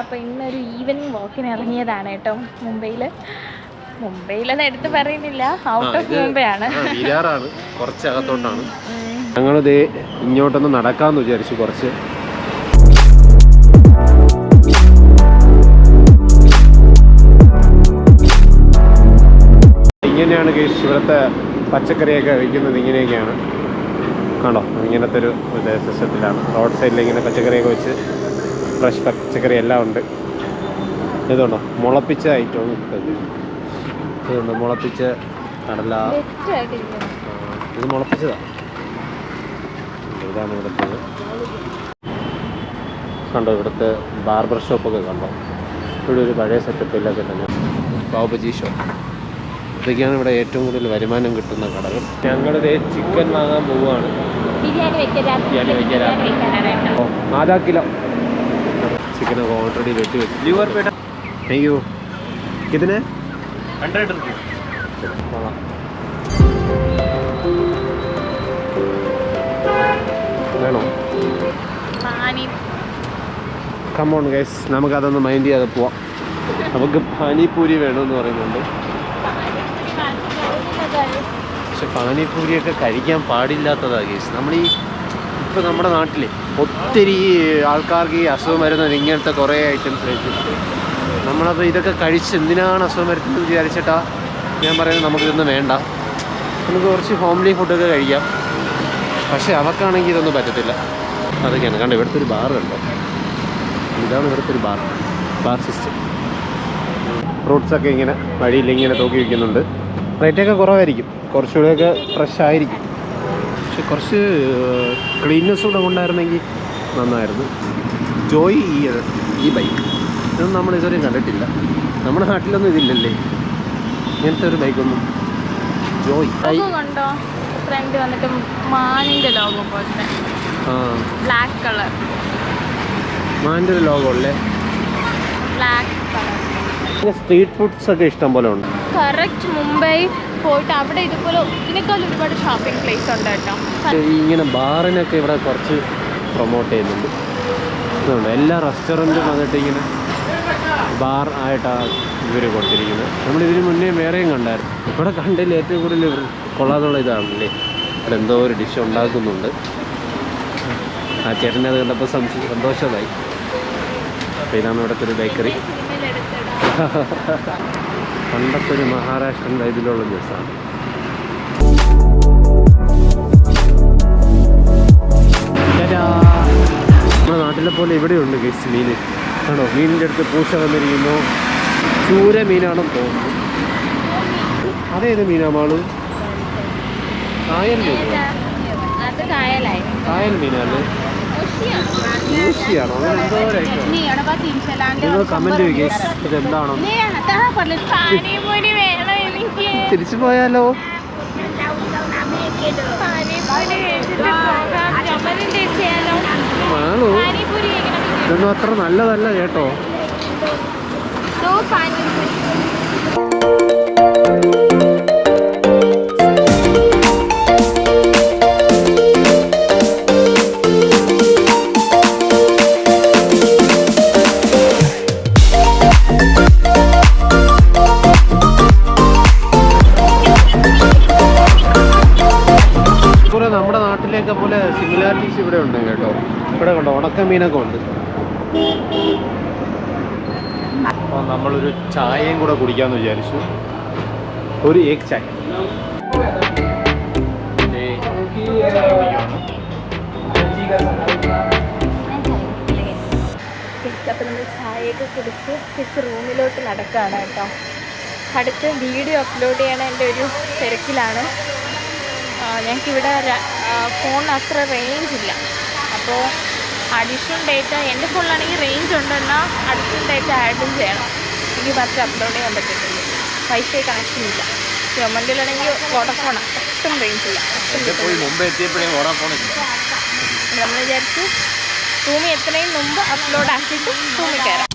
അപ്പോൾ ഇന്നൊരു ഈവനിങ് വാക്കിന് ഇറങ്ങിയതാണ് കേട്ടോ. മുംബൈയിലെന്ന് എടുത്ത് പറയുന്നില്ല, ഔട്ട് ഓഫ് മുംബൈ ആണ്. കുറച്ച് അകത്തോട്ടാണ്. ഞങ്ങളിത് ഇങ്ങോട്ടൊന്ന് നടക്കാമെന്ന് വിചാരിച്ചു. കുറച്ച് ഇങ്ങനെയാണ് കേസ് ഇവിടുത്തെ പച്ചക്കറിയൊക്കെ കഴിക്കുന്നത്. ഇങ്ങനെയൊക്കെയാണ് കണ്ടോ, ഇങ്ങനത്തെ ഒരു സിസ്റ്റത്തിലാണ്. റോഡ് സൈഡിൽ ഇങ്ങനെ പച്ചക്കറിയൊക്കെ വെച്ച് ഫ്രഷ് പച്ചക്കറി എല്ലാം ഉണ്ട്. ഇതുണ്ടോ മുളപ്പിച്ച ഐറ്റം, ഇതുണ്ട് മുളപ്പിച്ച കടല, ഇത് മുളപ്പിച്ചതാണ്. ഇതാണ് ഇവിടുത്തെ കണ്ടോ. ഇവിടുത്തെ ബാർബർ ഷോപ്പൊക്കെ കണ്ടോ, ഇവിടെ ഒരു പഴയ സെറ്റപ്പിലൊക്കെ തന്നെ. പാവ് ബജി ഷോപ്പ്, ഇതൊക്കെയാണ് ഇവിടെ ഏറ്റവും കൂടുതൽ വരുമാനം കിട്ടുന്ന കടകൾ. ഞങ്ങളിത് ചിക്കൻ വാങ്ങാൻ പോവുകയാണ്. ബിരിയാണി വയ്ക്കാൻ 4 കിലോ ചിക്കനൊക്കെ ഓൾറെഡി വെട്ടി വെച്ചു. അയ്യോ ഇതിന് 100 രൂപ വേണോ? കമോൺ ഗൈസ്, നമുക്കതൊന്ന് മൈൻഡ് ചെയ്യാതെ പോവാം. നമുക്ക് പാനിപൂരി വേണമെന്ന് പറയുന്നുണ്ട്. പക്ഷെ പാനിപൂരിയൊക്കെ കഴിക്കാൻ പാടില്ലാത്തതാണ് ഗൈസ്. ഇപ്പോൾ നമ്മുടെ നാട്ടിൽ ഒത്തിരി ആൾക്കാർക്ക് ഈ അസുഖം വരുന്നത് ഇങ്ങനത്തെ കുറേ ഐറ്റംസ് കഴിച്ചിട്ട്. നമ്മളപ്പോൾ ഇതൊക്കെ കഴിച്ച് എന്തിനാണ് അസുഖം വരുന്നത് വിചാരിച്ചിട്ടാ ഞാൻ പറയുന്നത് നമുക്കിതൊന്നും വേണ്ട. നമുക്ക് കുറച്ച് ഹോംലി ഫുഡൊക്കെ കഴിക്കാം. പക്ഷേ അവർക്കാണെങ്കിൽ ഇതൊന്നും പറ്റത്തില്ല. അതൊക്കെയാണ് കണ്ടോ. ഇവിടുത്തെ ഒരു ബാർ കണ്ടോ, ഇതാണ് ഇവിടുത്തെ ഒരു ബാർ സിസ്റ്റം. ഫ്രൂട്ട്സൊക്കെ ഇങ്ങനെ വഴിയിൽ ഇങ്ങനെ തൂക്കി വയ്ക്കുന്നുണ്ട്. റേറ്റൊക്കെ കുറവായിരിക്കും, കുറച്ചുകൂടെയൊക്കെ ഫ്രഷ് ആയിരിക്കും. പക്ഷെ കുറച്ച് ക്ലീൻനെസ് കൂടെ കൊണ്ടായിരുന്നെങ്കിൽ നന്നായിരുന്നു. ജോയ് ഈ ബൈക്ക് ഇതൊന്നും നമ്മൾ ഇതുവരെയും കണ്ടിട്ടില്ല. നമ്മുടെ നാട്ടിലൊന്നും ഇതില്ലല്ലേ ഇങ്ങനത്തെ ഒരു ബൈക്കൊന്നും. ജോയ് കണ്ടോ, ഫ്രണ്ട് വന്നിട്ട് മാനിൻ്റെ ലോഗോ പോലത്തെ ബ്ലാക്ക് കളർ, മാനിൻ്റെ ഒരു ലോഗോ അല്ലേ, ബ്ലാക്ക് കളർ. സ്ട്രീറ്റ് ഫുഡ്സ് ഒക്കെ ഇഷ്ടം പോലെ ഉണ്ട്. കറക്റ്റ് മുംബൈ പോയിട്ട് അവിടെ ഇതുപോലെ ഇതിനേക്കാളും ഒരുപാട് ഷോപ്പിംഗ് പ്ലേസ് ഉണ്ട് കേട്ടോ. ഇങ്ങനെ ബാറിനൊക്കെ ഇവിടെ കുറച്ച് പ്രൊമോട്ട് ചെയ്യുന്നുണ്ട്. ഇതുണ്ട് എല്ലാ റെസ്റ്റോറൻറ്റും വന്നിട്ട് ഇങ്ങനെ ബാർ ആയിട്ടാണ് ഇവർ കൊടുത്തിരിക്കുന്നത്. നമ്മളിതിന് മുന്നേ വേറെയും കണ്ടായിരുന്നു. ഇവിടെ കണ്ടതിൽ ഏറ്റവും കൂടുതൽ കൊള്ളാതുള്ള ഇതാണല്ലേ. ഇവിടെ എന്തോ ഒരു ഡിഷ് ഉണ്ടാക്കുന്നുണ്ട്. ആ ചേട്ടനെ അത് കണ്ടപ്പോൾ സന്തോഷമായി. അപ്പോൾ ഇതാണ് ഇവിടുത്തെ ഒരു ബേക്കറി. പണ്ടത്തെ ഒരു മഹാരാഷ്ട്രൻ ടൈപ്പിലുള്ള ദിവസമാണ്. നമ്മുടെ നാട്ടിലെ പോലെ ഇവിടെയുണ്ട് ഗൈസ് മീൻ. ആണോ, മീനിൻ്റെ അടുത്ത് പൂച്ച വന്നിരിക്കുന്നു. ചൂര മീനാണെന്ന് തോന്നുന്നു. അതേത് മീനാ മാളു? കായൽ മീൻ, കായൽ മീനല്ലേ? ഊശിയാണോ? അങ്ങനെ എന്തോ നിങ്ങൾ കമൻറ്റ് ചെയ്യുക ഇതെന്താണോ. തിരിച്ചു പോയാലോ? മാളു ഇതൊന്നും അത്ര നല്ലതല്ല കേട്ടോ. നമ്മുടെ നാട്ടിലേക്ക് പോലെ സിമിലാരിറ്റീസ് ഇവിടെ ഉണ്ട് കേട്ടോ. ഇവിടെ കണ്ടോ ഉണക്കമീനൊക്കെ ഉണ്ട്. അപ്പോൾ നമ്മളൊരു ചായയും കൂടെ കുടിക്കാമെന്ന് വിചാരിച്ചു. ഒരു എഗ് ചായ. അപ്പോൾ നമ്മൾ ചായയൊക്കെ കുടിച്ച് തിരിച്ച് റൂമിലോട്ട് നടക്കുകയാണ് കേട്ടോ. അടുത്ത് വീഡിയോ അപ്ലോഡ് ചെയ്യണ എൻ്റെ ഒരു തിരക്കിലാണ്. ഞങ്ങൾക്കിവിടെ ഫോണിന് അത്ര റേഞ്ച് ഇല്ല. അപ്പോൾ അഡീഷണൽ ഡേറ്റ എൻ്റെ ഫോണിലാണെങ്കിൽ റേഞ്ച് ഉണ്ടെന്നാൽ അഡീഷണൽ ഡേറ്റ ആഡും ചെയ്യണം. എനിക്ക് മാത്രമേ അപ്ലോഡ് ചെയ്യാൻ പറ്റത്തുള്ളൂ. വൈഫൈ കണക്ഷൻ ഇല്ല. ഗവൺമെൻറ്റിലാണെങ്കിൽ വോഡാഫോണാണ്, ഒട്ടും റേഞ്ച് ഇല്ല. നമ്മൾ വിചാരിച്ചു റൂമിൽ എത്രയും മുമ്പ് അപ്ലോഡ് ആക്കിയിട്ട് റൂമിൽ കയറാം.